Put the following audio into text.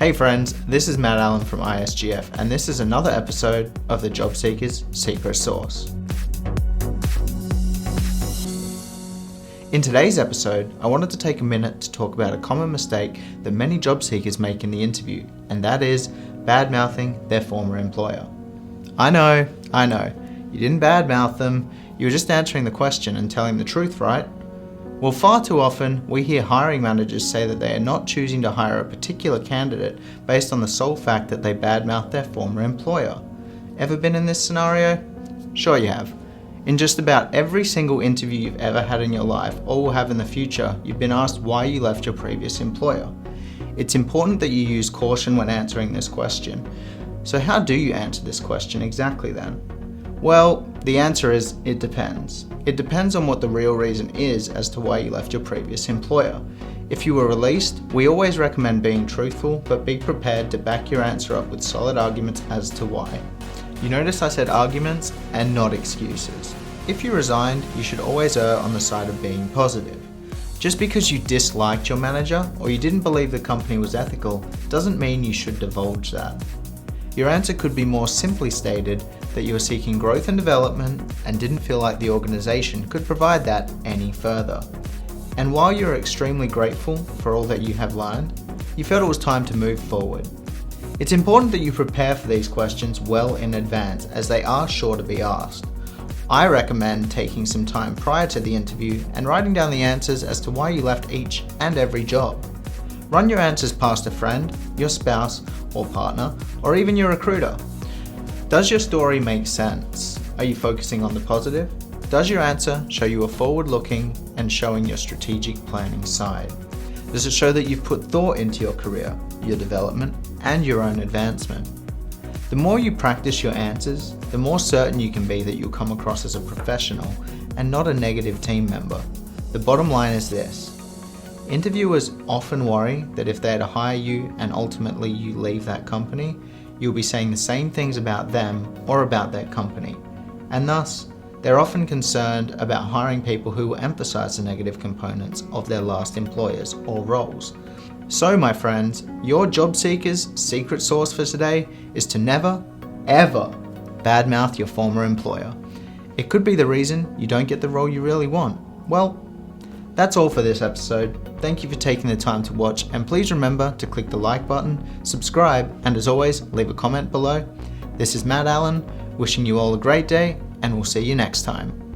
Hey friends, this is Matt Allen from ISGF, and this is another episode of the Job Seeker's Secret Sauce. In today's episode, I wanted to take a minute to talk about a common mistake that many job seekers make in the interview, and that is badmouthing their former employer. I know, you didn't badmouth them, you were just answering the question and telling the truth, right? Well, far too often, we hear hiring managers say that they are not choosing to hire a particular candidate based on the sole fact that they badmouthed their former employer. Ever been in this scenario? Sure you have. In just about every single interview you've ever had in your life, or will have in the future, you've been asked why you left your previous employer. It's important that you use caution when answering this question. So how do you answer this question exactly then? Well, the answer is it depends. It depends on what the real reason is as to why you left your previous employer. If you were released, we always recommend being truthful, but be prepared to back your answer up with solid arguments as to why. You notice I said arguments and not excuses. If you resigned, you should always err on the side of being positive. Just because you disliked your manager or you didn't believe the company was ethical doesn't mean you should divulge that. Your answer could be more simply stated that you were seeking growth and development and didn't feel like the organization could provide that any further. And while you're extremely grateful for all that you have learned, you felt it was time to move forward. It's important that you prepare for these questions well in advance, as they are sure to be asked. I recommend taking some time prior to the interview and writing down the answers as to why you left each and every job. Run your answers past a friend, your spouse or partner, or even your recruiter. Does your story make sense? Are you focusing on the positive? Does your answer show you are forward-looking and showing your strategic planning side? Does it show that you've put thought into your career, your development, and your own advancement? The more you practice your answers, the more certain you can be that you'll come across as a professional and not a negative team member. The bottom line is this: interviewers often worry that if they are to hire you and ultimately you leave that company, you'll be saying the same things about them or about that company. And thus, they're often concerned about hiring people who will emphasize the negative components of their last employers or roles. So my friends, your job seeker's secret sauce for today is to never, ever badmouth your former employer. It could be the reason you don't get the role you really want. Well, that's all for this episode. Thank you for taking the time to watch, and please remember to click the like button, subscribe, and as always, leave a comment below. This is Matt Allen, wishing you all a great day, and we'll see you next time.